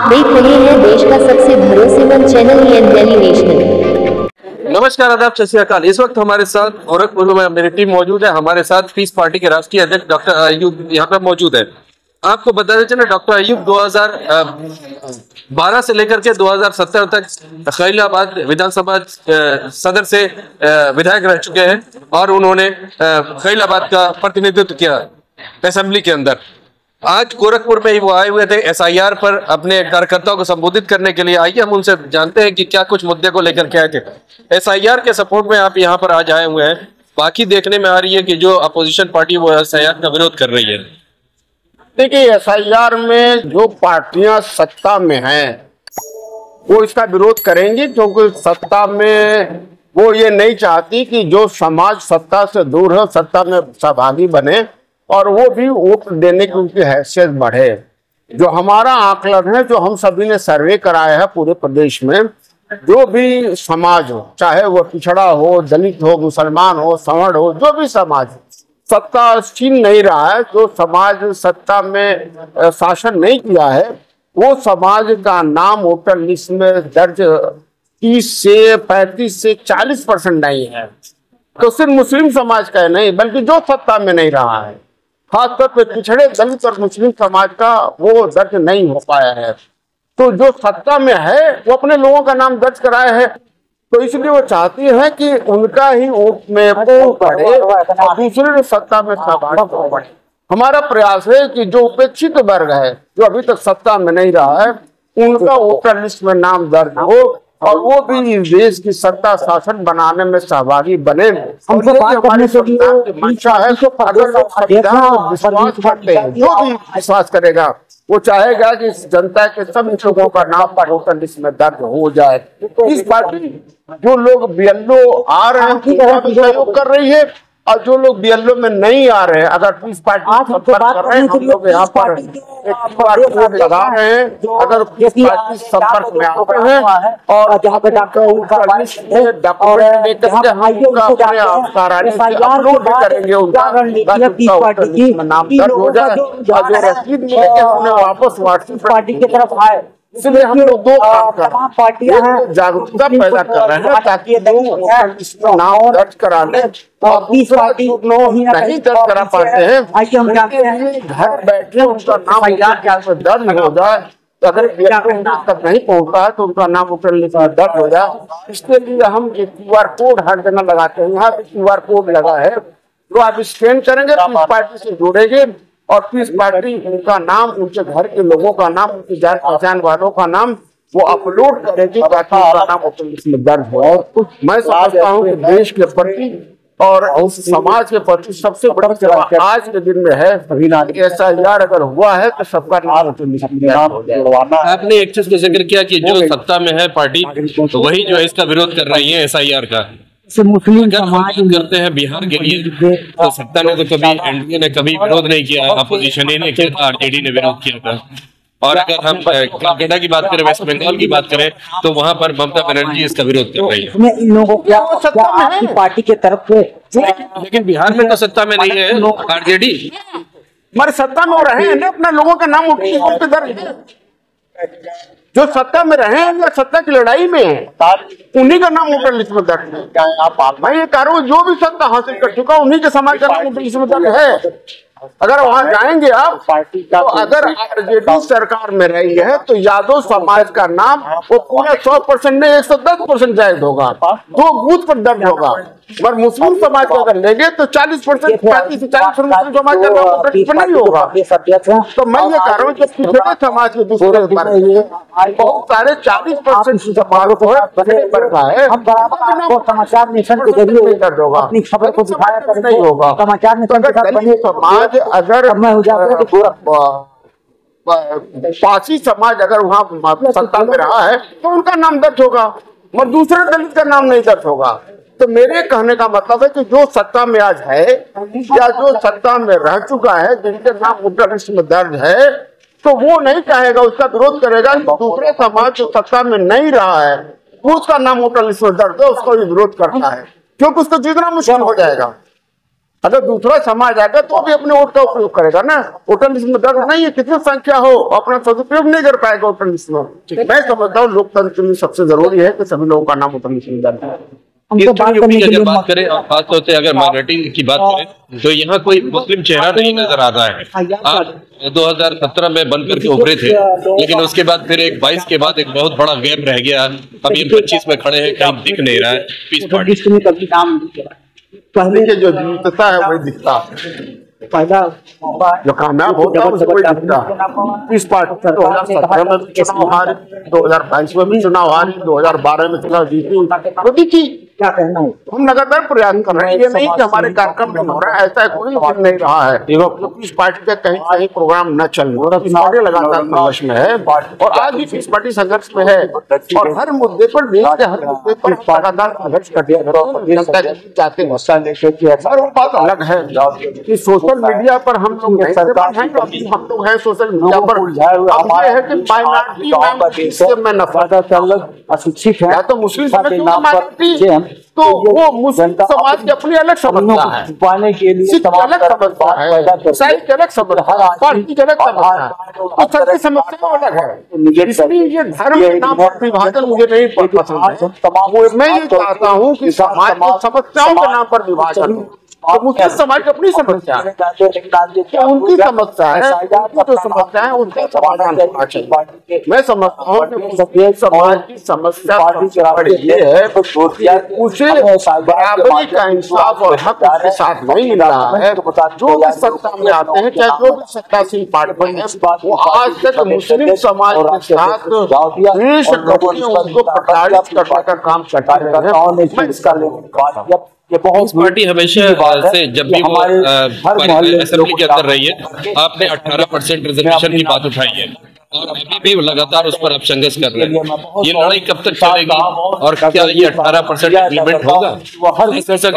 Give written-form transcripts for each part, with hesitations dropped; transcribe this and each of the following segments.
आप देख रहे हैं देश का सबसे भरोसेमंद चैनल दिल्ली नेशनल। नमस्कार, आदाब, सत श्री अकाल। इस वक्त हमारे साथ गोरखपुर में मेरी टीम मौजूद है। हमारे साथ पीस पार्टी के राष्ट्रीय अध्यक्ष डॉक्टर अयूब यहाँ पर मौजूद है। आपको बताते चले, डॉक्टर अयूब 2012 से लेकर के 2017 तक खलीलाबाद विधानसभा सदर से विधायक रह चुके हैं और उन्होंने खलीलाबाद का प्रतिनिधित्व किया असेंबली के अंदर। आज गोरखपुर में ही वो आए हुए थे एसआईआर पर अपने कार्यकर्ताओं को संबोधित करने के लिए। आइए हम उनसे जानते हैं कि क्या कुछ मुद्दे को लेकर के आए थे। एसआईआर के सपोर्ट में आप यहाँ पर आज आए हुए हैं। बाकी देखने में आ रही है कि जो अपोजिशन पार्टी वो एसआईआर का विरोध कर रही है। देखिए, एसआईआर में जो पार्टियां सत्ता में हैं वो इसका विरोध करेंगी, क्योंकि सत्ता में वो ये नहीं चाहती कि जो समाज सत्ता से दूर है सत्ता में सहभागी बने और वो भी वोट देने की उनकी हैसियत बढ़े। जो हमारा आकलन है, जो हम सभी ने सर्वे कराया है पूरे प्रदेश में, जो भी समाज हो, चाहे वो पिछड़ा हो, दलित हो, मुसलमान हो, सवर्ण हो, जो भी समाज सत्ता छीन नहीं रहा है, जो समाज सत्ता में शासन नहीं किया है, वो समाज का नाम वोटर लिस्ट में दर्ज 30 से 35 से 40% नहीं है। तो सिर्फ मुस्लिम समाज का नहीं, बल्कि जो सत्ता में नहीं रहा है, खासतौर पे पिछड़े दलित और मुस्लिम समाज का वो दर्ज नहीं हो पाया है। तो जो सत्ता में है वो अपने लोगों का नाम दर्ज कराया है, तो इसलिए वो चाहती है कि उनका ही वोट में वो बढ़े और दूसरे सत्ता में सहभागी बढ़े। हमारा प्रयास है कि जो उपेक्षित वर्ग है, जो अभी तक सत्ता में नहीं रहा है, उनका वोटर लिस्ट में नाम दर्ज हो और वो भी इस देश की सत्ता शासन बनाने में सहभागी बने। हमको हमारी मंशा है। अगर लोग संविधान विश्वास करते हैं, जो भी विश्वास करेगा वो चाहेगा कि जनता के सभी लोगों का नाम पर वोटर लिस्ट में दर्ज हो जाए। इस पार्टी जो लोग बीएलओ आ रहे हैं उनका भी सहयोग कर रही है, और जो लोग बीएलओ में नहीं आ रहे हैं, अगर पीस पार्टी संपर्क कर रहे हैं, हम लोग यहाँ पर एक QR लगा रहे हैं। अगर पीस पार्टी संपर्क में आते हैं और जहाँ पे डॉक्यूमेंट लेकर अपलोड करेंगे, उनका नाम दर्ज हो जाए और जो रसीद मिलेगी उन्हें वापस व्हाट्सएप पार्टी की तरफ आए। इसलिए हम लोग दो काम कर रहे हैं, जागरूकता पैदा कर रहे हैं ताकि लोग इसमें नाम दर्ज करा लें और दूसरी नहीं दर्ज करा पाते हैं, घर बैठे उनका नाम दर्ज हो जाए। तो अगर तक नहीं पहुंचता है तो उनका नाम वोटर लिस्ट में दर्ज हो जाए। इसके लिए हम एक QR कोड हर जगह लगाते हैं। यहाँ पे QR कोड लगा है, जो आप स्कैन करेंगे पीस पार्टी से जुड़ेंगे और पीस पार्टी उनका नाम, उनके घर के लोगों का नाम, उनकी जान पहचान वालों का नाम वो अपलोड करेगी ताकि उनका नाम वोटर लिस्ट में दर्ज हो। और मैं समझता हूँ कि देश के प्रति और समाज के प्रति सबसे बड़ी सेवा आज के दिन में है। एसआईआर अगर हुआ है तो सबका नाम वोटर लिस्ट में दर्ज हो जाए। आपने एक चीज का जिक्र किया कि जो सत्ता में है पार्टी, तो वही जो है इसका विरोध कर रही है एसआईआर का। मुस्लिम समाज करते हैं बिहार के लिए, तो सत्ता ने तो कभी एनडीए ने कभी विरोध नहीं किया, अपोजिशन ने किया था, आरजेडी ने विरोध किया था। और अगर हम कोलकाता की बात करें, वेस्ट बंगाल की बात करें, तो वहां पर ममता बनर्जी इसका विरोध कर रही है। इन लोगों को आपकी पार्टी के तरफ से, लेकिन बिहार में तो सत्ता में नहीं है आरजेडी। हमारे सत्ता में रहे हैं, अपने लोगों का नाम पे दर्ज है। जो सत्ता में रहे हैं या सत्ता की लड़ाई में है, उन्हीं का नाम वोटर लिस्ट में दर्ज है। मैं ये कह रहा हूँ, जो भी सत्ता हासिल कर चुका उन्हीं के समाज का नाम वोटर लिस्ट में दर्ज है। अगर वहां जाएंगे आप, तो अगर आरजेडी सरकार में रही है तो यादव समाज का नाम वो पूरा 100% नहीं 110% जायज होगा, 2 बूथ पर दर्ज होगा। पर मुस्लिम समाज को अगर लेंगे तो 40%, 35 से 40% मुस्लिम समाज का नाम वोटर लिस्ट में नहीं होगा। तो मैं ये कह रहा हूँ कि पिछड़े समाज के दूसरे बहुत सारे 40% समाज को है, समाचार नेशन के जरिए दर्ज होगा, अपनी खबर को दिखाया नहीं होगा। समाचार नेशन समाज अगर पासी समाज अगर वहाँ सत्ता में रहा है तो उनका नाम दर्ज होगा, और दूसरे दलित का नाम नहीं दर्ज होगा। तो मेरे कहने का मतलब है कि जो सत्ता में आज है या जो सत्ता में रह चुका है, जिनके नाम वोटर लिस्ट में दर्ज है, तो वो नहीं चाहेगा, उसका विरोध करेगा। दूसरे समाज जो सत्ता में नहीं रहा है उसका नाम वोटर लिस्ट में दर्ज है, उसको भी विरोध करता है, क्योंकि उसको जीतना मुश्किल हो जाएगा। अगर दूसरा समाज आएगा तो भी अपने वोट का उपयोग करेगा ना। वोटर लिस्ट में दर्ज नहीं है, कितनी संख्या हो, अपना सदुपयोग नहीं कर पाएगा वोटर लिस्ट में। मैं समझता हूँ लोकतंत्र में सबसे जरूरी है कि सभी लोगों का नाम वोटर लिस्ट में दर्ज है। अगर बात करें और खासतौर से अगर माइनॉरिटी की बात करें तो यहाँ कोई मुस्लिम चेहरा नहीं नजर आ रहा है। आज 2017 में बनकर के उभरे थे, लेकिन उसके बाद फिर एक 22 के बाद एक बहुत बड़ा गैप रह गया। अभी 25 में खड़े हैं, कहीं दिख नहीं रहा है पीस पार्टी। पहले के जो जीतता है वही दिखता है, पहला जो कामयाब होता है उसे कोई दिखता है। इस पार्टी 2017 में भी चुनाव हारी, 2022 में भी चुनाव हारी, 2012 में चुनाव जीती, तो दिखी। क्या कहना है? हम लगातार प्रयास कर रहे हैं, ये नहीं कि हमारे कार्यक्रम में हो रहा है, ऐसा कोई दिन नहीं रहा है। इस पार्टी का कहीं कहीं प्रोग्राम न चलना, इस पार्टी लगातार संघर्ष में है और आज भी इस पार्टी संघर्ष में है और हर मुद्दे पर देश के हर मुद्दे पर लगातार संघर्ष कर दिया चाहते हैं। और वो बात अलग है कि सोशल मीडिया पर हम लोग हम लोग हैं सोशल मीडिया पर है कि माइनॉरिटी में नफरत अशिक्षित है या तो मुस्लिम माइनॉरिटी, तो वो मुस्लिम समाज की अपनी अलग समस्या है, छुपाने के लिए सिख अलग समस्या है, ईसाई की अलग समस्या है, पार्टी की अलग समस्या है, तो सबकी समस्या अलग है। इसलिए ये धर्म के नाम पर विभाजन मुझे नहीं पसंद है। मैं ये चाहता हूँ कि समाज की समस्याओं के नाम पर विभाजन, तो मुस्लिम समाज की अपनी समस्या है, उनकी समस्या है, उनकी जो समस्या है उनका समाधान होना चाहिए। मैं समझता हूँ कि समाज की समस्या ये है उसे बराबरी का इंसाफ और हक के साथ नहीं मिल रहा है। जो भी सत्ता में आते हैं, चाहे जो भी सत्तासीन पार्टी है, वो आज तक मुस्लिम समाज के साथ उनको प्रताड़ित करने का काम करते रहे हैं। ये बहुत पार्टी हमेशा से जब भी वो असेंबली के अंदर रही है, आपने 18% रिजर्वेशन की बात उठाई है और अभी भी लगातार उस पर आप संघर्ष कर रहे हैं। ये लड़ाई कब तक चलेगी और क्या ये 18% एग्रीमेंट होगा?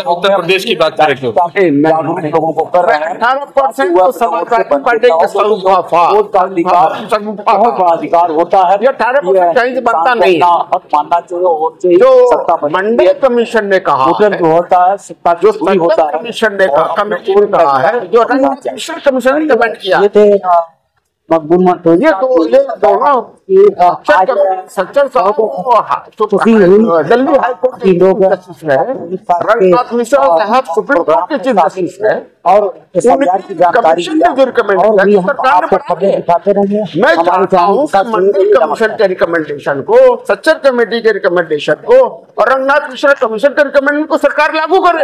उत्तर प्रदेश की बात करें तो 18% तो समाजवादी पार्टी का अधिकार होता है, 18% कहीं से बनता नहीं। मानना चाहिए जो मंडल कमीशन ने कहा होता है, जो कमीशन ने कहा है, जो कमीशन ने कमेंट किया, मकबूल मत हो। ये दोनों सच्चर दिल्ली हाई कोर्ट के जस्टिस है, रंगनाथ मिश्रा साहब सुप्रीम कोर्ट के चीफ जस्टिस है और कमीशन ने जो रिकमेंड किया सरकार ने दिखाते रहे। मैं चाहता हूँ कि मंडल कमीशन के रिकमेंडेशन को, सच्चर कमेटी के रिकमेंडेशन को और रंगनाथ मिश्रा कमीशन के रिकमेंडेशन को सरकार लागू करे।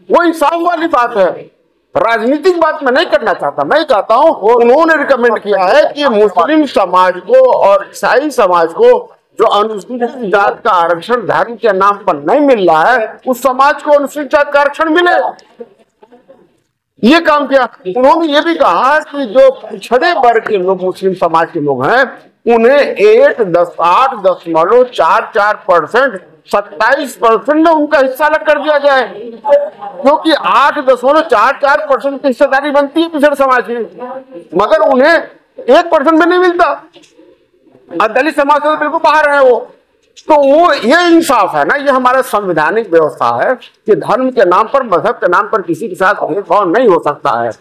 वो इंसाफ वाली बात है, राजनीतिक बात मैं नहीं करना चाहता। मैं चाहता हूँ उन्होंने रिकमेंड किया है कि मुस्लिम समाज को और ईसाई समाज को जो अनुसूचित जात का आरक्षण धर्म के नाम पर नहीं मिल रहा है, उस समाज को अनुसूचित जात का आरक्षण मिले। ये काम किया। उन्होंने ये भी कहा कि जो पिछड़े वर्ग के लोग मुस्लिम समाज के लोग हैं उन्हें 8.4% 27% में उनका हिस्सा अलग कर दिया जाए, क्योंकि 8.44% की हिस्सेदारी बनती है पिछड़े समाज की, मगर उन्हें 1% में नहीं मिलता। दलित समाज से बिल्कुल बाहर है वो। तो वो ये इंसाफ है ना, ये हमारा संवैधानिक व्यवस्था है कि धर्म के नाम पर, मजहब के नाम पर किसी के साथ भेदभाव नहीं हो सकता है।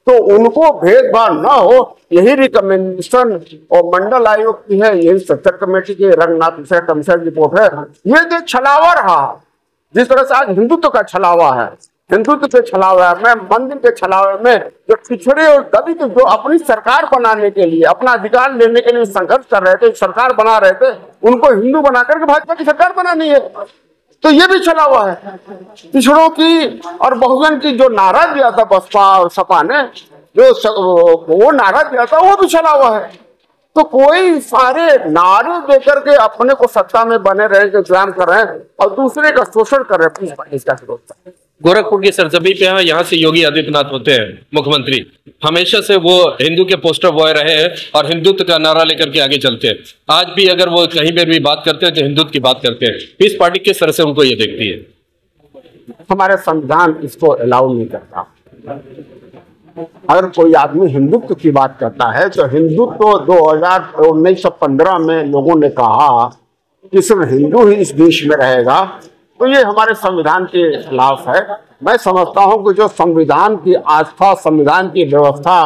तो उनको भेदभाव ना हो, यही रिकमेंडेशन और मंडल आयोग की है, यही सच्चर कमेटी की रंगनाथ मिश्रा कमीशन रिपोर्ट है। ये जो छलावा रहा, जिस तरह से आज हिंदुत्व का छलावा है, हिंदुत्व के छलावा में, मंदिर के छलावे में जो पिछड़े और दलित जो अपनी सरकार बनाने के लिए, अपना अधिकार लेने के लिए संघर्ष कर रहे थे, सरकार बना रहे थे, उनको हिंदू बना करके भाजपा की सरकार बनानी है। तो ये भी चला हुआ है। पिछड़ों की और बहुजन की जो नारा दिया था बसपा और सपा ने, जो वो नारा दिया था, वो भी चला हुआ है। तो कोई सारे नारे देकर के अपने को सत्ता में बने रहे के इंतजाम कर रहे हैं और दूसरे का शोषण कर रहे हैं। इसका विरोध गोरखपुर की सरजमी पे यहाँ से योगी आदित्यनाथ होते हैं मुख्यमंत्री, हमेशा से वो हिंदू के पोस्टर बॉय रहे हैं और हिंदुत्व का नारा लेकर के आगे चलते हैं। आज भी अगर वो कहीं पर भी बात करते हैं तो हिंदुत्व की बात करते हैं। इस पार्टी किस तरह से उनको ये देखती है? हमारा संविधान इसको अलाउ नहीं करता। अगर कोई आदमी हिंदुत्व की बात करता है तो हिंदुत्व 1915 में लोगों ने कहा कि सिर्फ हिंदू ही इस देश में रहेगा, तो ये हमारे संविधान के खिलाफ है। मैं समझता हूं कि जो संविधान की आस्था, संविधान की व्यवस्था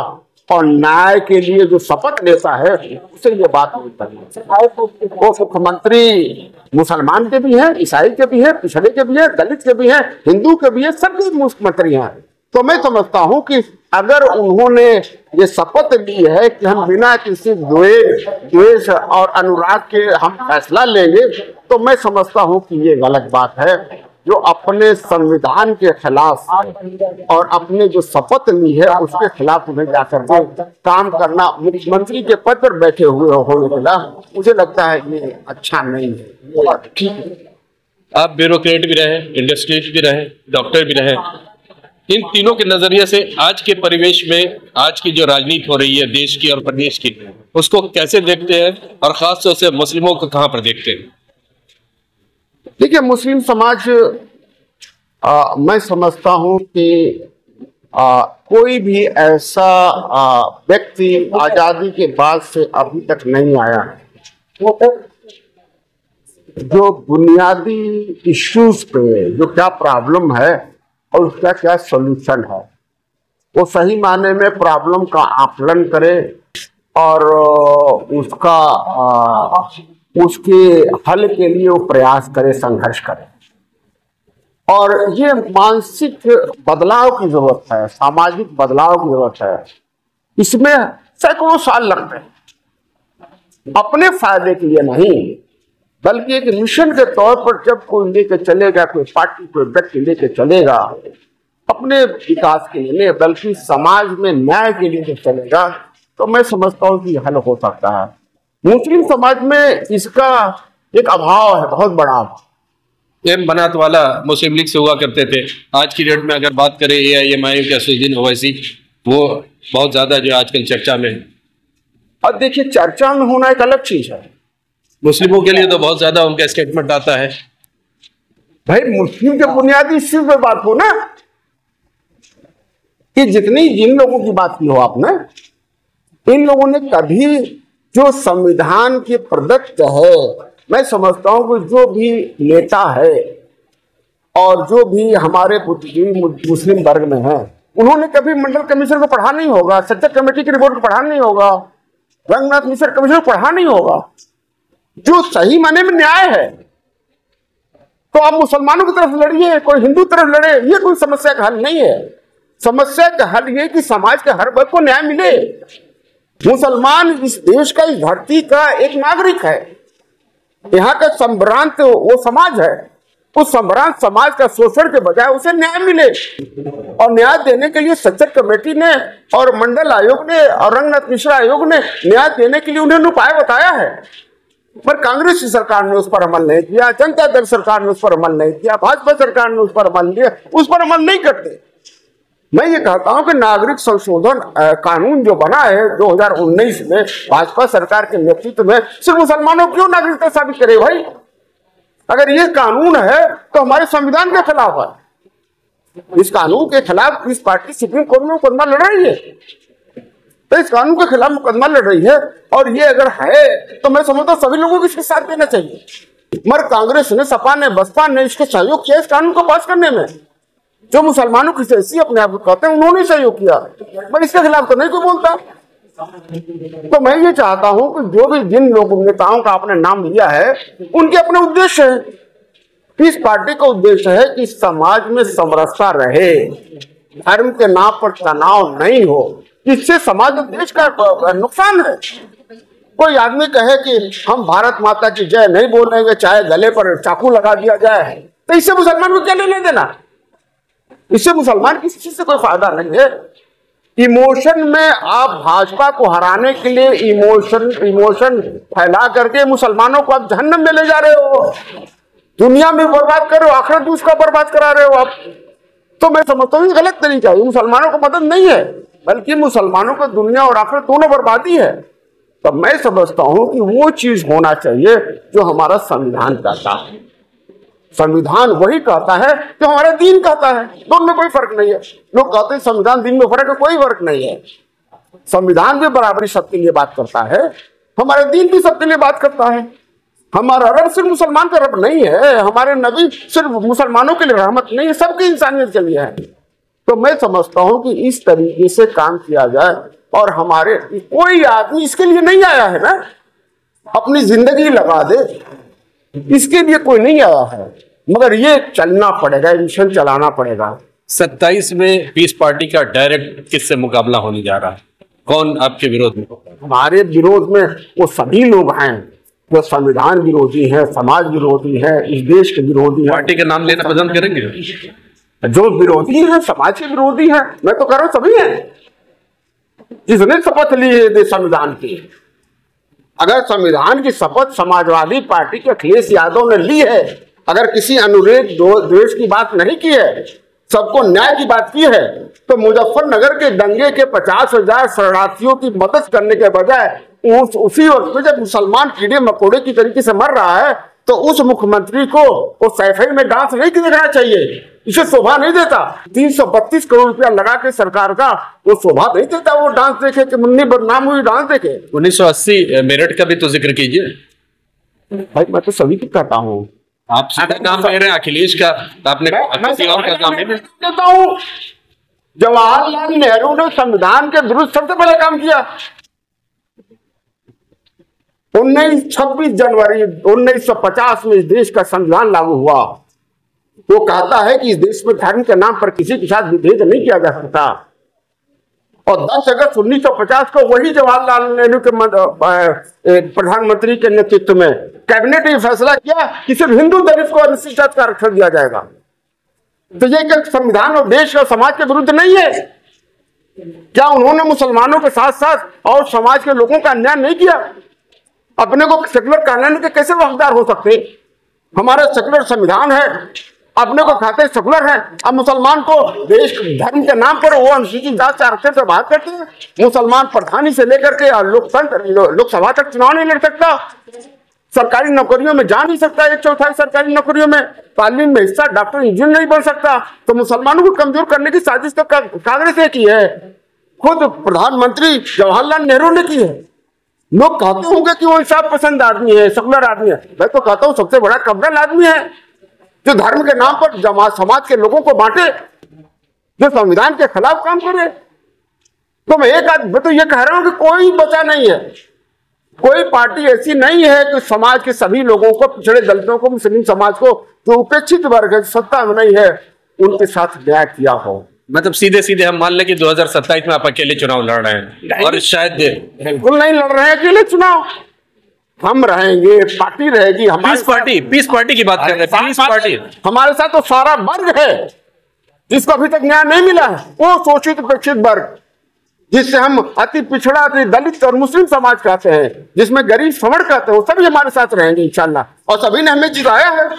और न्याय के लिए जो शपथ लेता है उसे ये बात नहीं करनी चाहिए। वो मुख्यमंत्री मुसलमान के भी हैं, ईसाई के भी हैं, पिछड़े के भी हैं, दलित के भी हैं, हिंदू के भी हैं, सबके मुख्यमंत्री हैं। तो मैं समझता हूं कि अगर उन्होंने ये शपथ ली है कि हम बिना किसी द्वेष और अनुराग के हम फैसला लेंगे, तो मैं समझता हूं कि ये गलत बात है। जो अपने संविधान के खिलाफ और अपने जो शपथ ली है उसके खिलाफ उन्हें जाकर के काम करना, मुख्यमंत्री के पद पर बैठे हुए होने के खिलाफ, मुझे लगता है ये अच्छा नहीं है। ठीक है, आप ब्यूरोक्रेट भी रहे, इंडस्ट्रियलिस्ट भी रहे, डॉक्टर भी रहे, इन तीनों के नजरिए से आज के परिवेश में आज की जो राजनीति हो रही है देश की और प्रदेश की, उसको कैसे देखते हैं और खासतौर से मुस्लिमों को कहां पर देखते हैं? देखिए, मुस्लिम समाज मैं समझता हूं कि कोई भी ऐसा व्यक्ति आजादी के बाद से अभी तक नहीं आया है जो बुनियादी इश्यूज पे जो क्या प्रॉब्लम है और उसका क्या सॉल्यूशन है वो सही मायने में प्रॉब्लम का आकलन करे और उसके हल के लिए वो प्रयास करे, संघर्ष करे। और ये मानसिक बदलाव की जरूरत है, सामाजिक बदलाव की जरूरत है। इसमें सैकड़ों साल लगते हैं, अपने फायदे के लिए नहीं बल्कि एक मिशन के तौर पर जब कोई लेके चलेगा, कोई पार्टी, कोई व्यक्ति लेके चलेगा अपने विकास के लिए नहीं बल्कि समाज में न्याय के लिए जब चलेगा, तो मैं समझता हूँ कि हल हो सकता है। मुस्लिम समाज में इसका एक अभाव है, बहुत बड़ा अभाव। एम बनात वाला मुस्लिम लीग से हुआ करते थे, आज की डेट में अगर बात करें AIMIM के असदुद्दीन ओवैसी, वो बहुत ज्यादा जो आजकल चर्चा में है। और देखिए, चर्चा में होना एक अलग चीज है, मुस्लिमों के लिए तो बहुत ज्यादा उनका स्टेटमेंट आता है। भाई मुस्लिम के बुनियादी इश्यू पे बात हो ना, कि जिन लोगों की बात की हो आपने, इन लोगों ने कभी जो संविधान के प्रदत्त है, मैं समझता हूं कि जो भी नेता है और जो भी हमारे बुद्धिजीवी मुस्लिम वर्ग में है, उन्होंने कभी मंडल कमीशन को पढ़ा नहीं होगा, सच्चा कमेटी की रिपोर्ट को पढ़ा नहीं होगा, रंगनाथ मिश्र कमीशन को पढ़ा नहीं होगा। जो सही माने में न्याय है तो आप मुसलमानों की तरफ लड़िए, कोई हिंदू तरफ लड़े, ये कोई समस्या का हल नहीं है। समस्या का हल ये कि समाज के हर वर्ग को न्याय मिले। मुसलमान इस देश का, इस धरती का एक नागरिक है, यहाँ का संभ्रांत वो समाज है, उस संभ्रांत समाज का शोषण के बजाय उसे न्याय मिले। और न्याय देने के लिए सच्चर कमेटी ने और मंडल आयोग ने और रंगनाथ मिश्रा आयोग ने न्याय देने के लिए उन्हें उपाय बताया है, पर कांग्रेस की सरकार ने उस पर अमल नहीं किया, जनता दल सरकार ने उस पर अमल नहीं किया, भाजपा सरकार ने उस पर अमल किया, उस पर अमल नहीं करते। मैं ये कहता हूं कि नागरिक संशोधन कानून जो बना है 2019 में भाजपा सरकार के नेतृत्व में, सिर्फ मुसलमानों क्यों नागरिकता साबित करे भाई? अगर ये कानून है तो हमारे संविधान के खिलाफ है। इस कानून के खिलाफ इस पार्टी सुप्रीम कोर्ट में मुकदमा लड़ रही है, तो इस कानून के खिलाफ मुकदमा लड़ रही है। और ये अगर है तो मैं समझता हूं सभी लोगों को इसके साथ देना चाहिए। मगर कांग्रेस ने, सपा ने, बसपा ने इसको सहयोग किया इस कानून को पास करने में। जो मुसलमानों की जैसी अपने आप को कहते हैं उन्होंने सहयोग किया, पर इसके खिलाफ तो नहीं कोई बोलता। तो मैं ये चाहता हूं कि जो भी जिन लोगों नेताओं का आपने नाम लिया है उनके अपने उद्देश्य है। इस पार्टी का उद्देश्य है कि समाज में समरसता रहे, धर्म के नाम पर तनाव नहीं हो, इससे समाज और देश का नुकसान है। कोई आदमी कहे कि हम भारत माता की जय नहीं बोलेंगे चाहे गले पर चाकू लगा दिया जाए, तो इससे मुसलमान को क्या लेने देना? इससे मुसलमान किसी चीज से कोई फायदा नहीं है। इमोशन में आप भाजपा को हराने के लिए इमोशन फैला करके मुसलमानों को आप जहन्नम में ले जा रहे हो, दुनिया में बर्बाद कर रहे हो, आखिरत भी उसका बर्बाद करा रहे हो आप। तो मैं समझता हूँ गलत तरीका है, मुसलमानों को मदद नहीं है बल्कि मुसलमानों को दुनिया और आखिरत दोनों बर्बादी है। तो मैं समझता हूँ कि वो चीज होना चाहिए जो हमारा संविधान कहता है। संविधान वही कहता है जो हमारा दीन कहता है, दोनों में कोई फर्क नहीं है। लोग कहते हैं संविधान दीन में फर्क है, कोई फर्क नहीं है। संविधान भी बराबरी सबके लिए बात करता है, हमारा दीन भी सबके लिए बात करता है। हमारा रब सिर्फ मुसलमान का रब नहीं है, हमारे नबी सिर्फ मुसलमानों के लिए रहमत नहीं है, सबकी इंसानियत के लिए है। तो मैं समझता हूं कि इस तरीके से काम किया जाए। और हमारे कोई आदमी इसके लिए नहीं आया है ना, अपनी जिंदगी लगा दे, इसके लिए कोई नहीं आया है, मगर ये चलना पड़ेगा, मिशन चलाना पड़ेगा। 27 में पीस पार्टी का डायरेक्ट किससे मुकाबला होने जा रहा है? कौन आपके विरोध में? हमारे विरोध में वो सभी लोग हैं जो संविधान विरोधी है, समाज विरोधी है, इस देश के विरोधी है। पार्टी का नाम लेना पसंद करेंगे? जो विरोधी है, समाज के विरोधी है, मैं तो कह रहा हूं सभी है। जिसने शपथ ली है संविधान की, अगर संविधान की शपथ समाजवादी पार्टी के अखिलेश यादव ने ली है, अगर किसी अनुरेग द्वेष की बात नहीं की है, सबको न्याय की बात की है, तो मुजफ्फरनगर के दंगे के 50,000 शरणार्थियों की मदद करने के बजाय उसी वक्त जब मुसलमान कीड़े मकोड़े की तरीके से मर रहा है, तो उस मुख्यमंत्री को वो सैफई में डांस नहीं देखना चाहिए, इसे शोभा नहीं देता। 332 करोड़ रुपया लगा के सरकार का, वो शोभा नहीं देता वो डांस देखे कि मुन्नी बदनाम हुई डांस देखे। 1980 मेरठ का भी तो जिक्र कीजिए। भाई मैं तो सभी की कहता हूँ, आप सीधा नाम ले रहे हैं अखिलेश का, आपने किसी और का नाम नहीं देता हूँ। जवाहरलाल नेहरू ने संविधान के विरुद्ध सबसे पहले काम किया। 26 जनवरी 1950 में इस देश का संविधान लागू हुआ। वो कहता है कि इस देश में धर्म के नाम पर किसी के साथ विभेद नहीं किया जा सकता। और 10 अगस्त 1950 को वही जवाहरलाल नेहरू के प्रधानमंत्री के नेतृत्व में कैबिनेट ने फैसला किया कि सिर्फ हिंदू दलित को अनुसूचित जाति का आरक्षण दिया जाएगा। तो ये क्या संविधान और देश और समाज के विरुद्ध नहीं है? क्या उन्होंने मुसलमानों के साथ साथ और समाज के लोगों का अन्याय नहीं किया? अपने को सेकुलर कहने के कैसे हकदार हो सकते? हमारा सेकुलर संविधान है, अपने को खाते सेकुलर है, अब मुसलमान को देश धर्म के नाम पर वो अनुसूचित जाति आरक्षण से बात करते हैं। मुसलमान प्रधानी से लेकर के लोकसभा तक चुनाव नहीं लड़ सकता, सरकारी नौकरियों में जा नहीं सकता, 1/4 सरकारी नौकरियों में, तालीम में हिस्सा, डॉक्टर इंजीनियर नहीं बन सकता। तो मुसलमानों को कमजोर करने की साजिश तो कांग्रेस ने की है, खुद प्रधानमंत्री जवाहरलाल नेहरू ने की है। लोग कहते होंगे कि वो इंसाफ पसंद आदमी है, सेकुलर आदमी है, मैं तो कहता हूँ सबसे बड़ा कमजोर आदमी है, जो धर्म के नाम पर समाज के लोगों को बांटे, जो संविधान के खिलाफ काम करे। तो मैं तो ये कह रहा हूं कि कोई बचा नहीं है, कोई पार्टी ऐसी नहीं है कि समाज के सभी लोगों को, पिछड़े दलितों को, मुस्लिम समाज को, जो उपेक्षित वर्ग है, सत्ता में नहीं है, उनके साथ न्याय किया हो। मतलब सीधे सीधे हम मान लें कि 2027 में आप अकेले चुनाव लड़ रहे हैं, और शायद बिल्कुल नहीं लड़ रहे हैं अकेले चुनाव, हम रहेंगे, पार्टी रहेगी। पीस पार्टी की बात कर रहे हैं, पीस पार्टी हमारे साथ तो सारा वर्ग है जिसको अभी तक न्याय नहीं मिला है, वो शोषित उपेक्षित वर्ग, जिससे हम अति पिछड़ा, अति दलित और मुस्लिम समाज कहते हैं, जिसमें गरीब श्रवण कहते हैं, वो सभी हमारे साथ रहेंगे इंशाल्लाह। और सभी ने हमें जिताया है,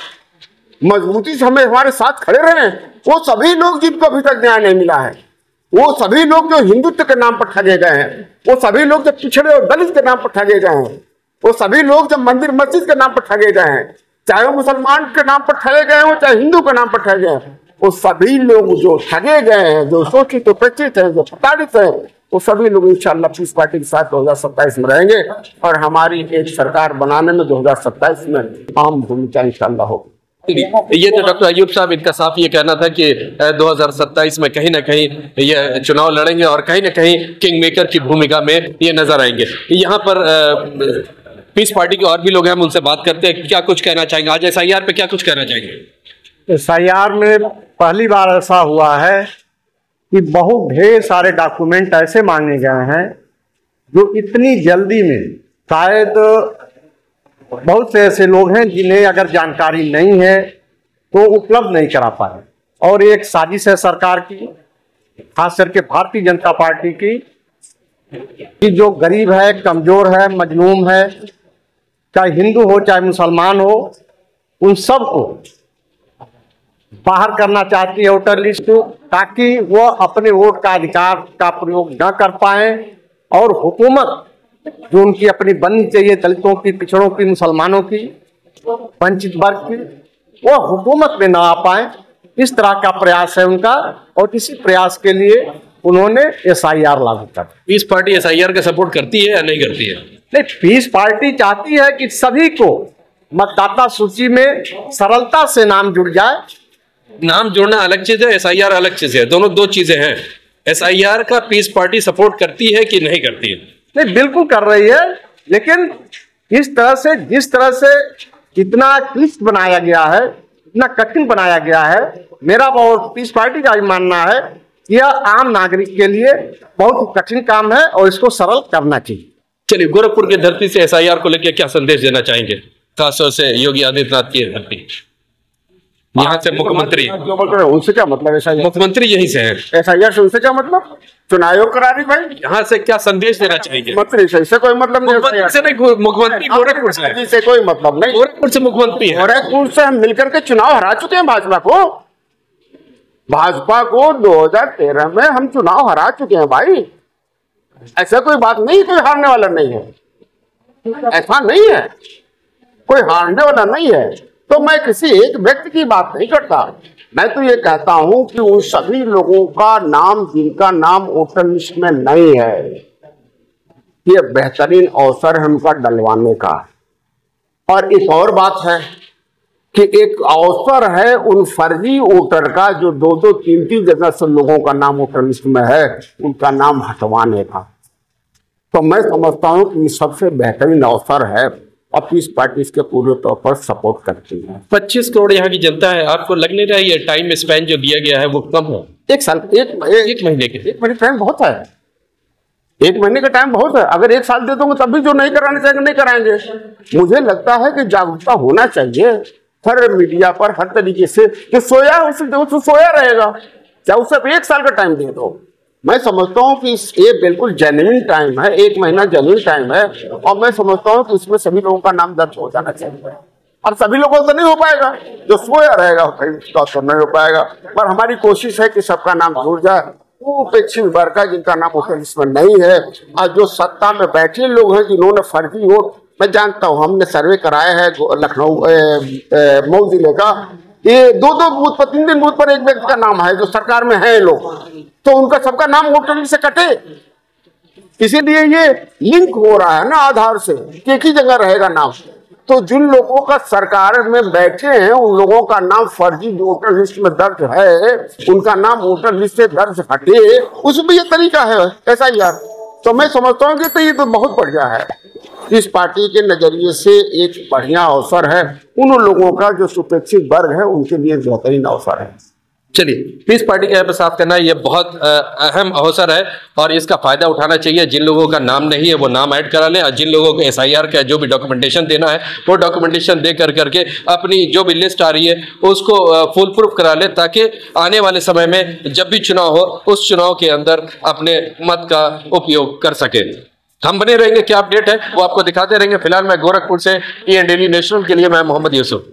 मजबूती से हमें हमारे साथ खड़े रहे। वो सभी लोग जिनको अभी तक न्याय नहीं मिला है, वो सभी लोग जो हिंदुत्व के नाम पर ठगे गए हैं, वो सभी लोग जो पिछड़े और दलित के नाम पर ठगे गए हैं, वो सभी लोग जब मंदिर मस्जिद के नाम पर ठगे गए हैं, चाहे वो मुसलमान के नाम पर ठगे गए हो, चाहे हिंदू के नाम पर ठगे हैं, वो सभी लोग जो ठगे गए हैं, जो शोषित उपेक्षित हैं, जो प्रताड़ित हैं, वो सभी लोग इंशाअल्लाह पीस पार्टी के साथ 2027 में रहेंगे। और हमारी एक सरकार बनाने में 2027 में अहम भूमिका इंशाअल्लाह होगी। ये तो डॉक्टर अयूब साहब, इनका साफ ये कहना था कि 2027 में कहीं ना कहीं ये चुनाव लड़ेंगे और कहीं ना कहीं किंग मेकर की भूमिका में ये नजर आएंगे। यहाँ पर पीस पार्टी के और भी लोग हैं, हम उनसे बात करते हैं, क्या कुछ कहना चाहेंगे आज SIR पे, क्या कुछ कहना चाहेंगे? SIR में पहली बार ऐसा हुआ है कि बहुत ढेर सारे डॉक्यूमेंट ऐसे मांगे गए हैं जो इतनी जल्दी में, शायद बहुत से ऐसे लोग हैं जिन्हें अगर जानकारी नहीं है तो उपलब्ध नहीं करा पाए। और एक साजिश है सरकार की, खास करके भारतीय जनता पार्टी की, कि जो गरीब है, कमजोर है, मजलूम है, चाहे हिंदू हो चाहे मुसलमान हो, उन सबको बाहर करना चाहती है वोटर लिस्ट, ताकि वो अपने वोट का अधिकार का प्रयोग न कर पाए। और हुकूमत जो उनकी अपनी बननी चाहिए, दलितों की, पिछड़ों की, मुसलमानों की, वंचित वर्ग की, वो हुकूमत में ना आ पाए, इस तरह का प्रयास है उनका। और इसी प्रयास के लिए उन्होंने SIR लागू कर। पीस पार्टी SIR का सपोर्ट करती है या नहीं करती है? नहीं, पीस पार्टी चाहती है कि सभी को मतदाता सूची में सरलता से नाम जुड़ जाए। नाम जोड़ना अलग चीज है, एसआईआर अलग चीज है, दोनों दो चीजें हैं। एसआईआर का पीस पार्टी सपोर्ट करती है कि नहीं करती है? नहीं, बिल्कुल कर रही है, लेकिन जिस तरह से इतना क्लिष्ट बनाया गया है, इतना कठिन बनाया गया है, मेरा और पीस पार्टी का भी मानना है कि यह आम नागरिक के लिए बहुत कठिन काम है और इसको सरल करना चाहिए। चलिए, गोरखपुर की धरती से एसआईआर को लेकर क्या संदेश देना चाहेंगे, खासतौर से योगी आदित्यनाथ की धरती, यहाँ से मुख्यमंत्री, जो बोल रहे हैं उनसे क्या मतलब? ऐसा मुख्यमंत्री यहीं से है, एसआईआर से उनसे क्या मतलब? चुनाव आयोग करा रही भाई, यहाँ से क्या संदेश देना चाहेंगे? मंत्री से कोई मतलब नहीं, मुख्यमंत्री से नहीं, मुख्यमंत्री गोरखपुर से है, से कोई मतलब नहीं। गोरखपुर से मुख्यमंत्री है। गोरखपुर से हम मिलकर के चुनाव हरा चुके हैं भाजपा को। भाजपा को 2013 में हम चुनाव हरा चुके हैं भाई। ऐसा कोई बात नहीं, कोई हारने वाला नहीं है, ऐसा नहीं है, कोई हारने वाला नहीं है। तो मैं किसी एक व्यक्ति की बात नहीं करता, मैं तो ये कहता हूं कि उन सभी लोगों का नाम जिनका नाम वोटर लिस्ट में नहीं है, ये बेहतरीन अवसर है उनका डलवाने का। और एक और बात है कि एक अवसर है उन फर्जी वोटर का जो 2-2, 3-3 जगह से लोगों का नाम वोटर लिस्ट में है, उनका नाम हटवाने का। तो मैं समझता हूं कि सबसे बेहतरीन अवसर है और पीस पार्टी इसके पूरे तौर पर सपोर्ट करती है। 25 करोड़ यहाँ की जनता है, आपको लग नहीं रहा ये टाइम स्पैन जो दिया गया है वो कम है? एक साल, एक महीने के, 1 महीने टाइम बहुत है, 1 महीने का टाइम बहुत है। अगर 1 साल दे दोगे तब भी जो नहीं कराने चाहिए नहीं कराएंगे। मुझे लगता है कि जागरूकता होना चाहिए हर मीडिया पर, हर तरीके से। जो सोया है उसे सोया रहेगा, चाहे उसे 1 साल का टाइम दे दो। मैं समझता हूँ कि ये बिल्कुल जेन्युइन टाइम है, 1 महीना जेन्युइन टाइम है, और मैं समझता हूँ कि इसमें सभी लोगों का नाम दर्ज हो जाना चाहिए। और सभी लोगों से नहीं हो पाएगा, जो सोया रहेगा उसका तो नहीं हो पाएगा, पर हमारी कोशिश है कि सबका नाम जुड़ जाए। वो उपेक्षित वर्ग का जिनका नाम वोटर लिस्ट में नहीं है, और जो सत्ता में बैठे लोग हैं जिन्होंने फर्जी वोट, मैं जानता हूँ, हमने सर्वे कराया है लखनऊ मऊ जिले का, ये 2-2 बूथ पर, 3-3 बूथ पर एक व्यक्ति का नाम है जो सरकार में है लोग, तो उनका सबका नाम वोटर लिस्ट से कटे। इसीलिए ये लिंक हो रहा है ना आधार से, एक ही जगह रहेगा नाम। तो जिन लोगों का सरकार में बैठे हैं उन लोगों का नाम फर्जी वोटर लिस्ट में दर्ज है, उनका नाम वोटर लिस्ट से दर्ज हटे, उसमें ये तरीका है ऐसा यार। तो मैं समझता हूँ कि तो ये तो बहुत बढ़िया है, इस पार्टी के नजरिए से एक बढ़िया अवसर है। उन लोगों का जो सुपेक्षित वर्ग है उनके लिए बेहतरीन अवसर है। चलिए, पीस पार्टी का यहाँ पे साथ करना ये बहुत अहम अवसर है और इसका फायदा उठाना चाहिए। जिन लोगों का नाम नहीं है वो नाम ऐड करा लें, और जिन लोगों को एसआईआर का जो भी डॉक्यूमेंटेशन देना है वो डॉक्यूमेंटेशन दे करके अपनी जो भी लिस्ट आ रही है उसको फुल प्रूफ करा लें, ताकि आने वाले समय में जब भी चुनाव हो उस चुनाव के अंदर अपने मत का उपयोग कर सके। हम बने रहेंगे, क्या अपडेट है वो आपको दिखाते रहेंगे। फिलहाल मैं गोरखपुर से EN डेली नेशनल के लिए मैं मोहम्मद यूसुफ।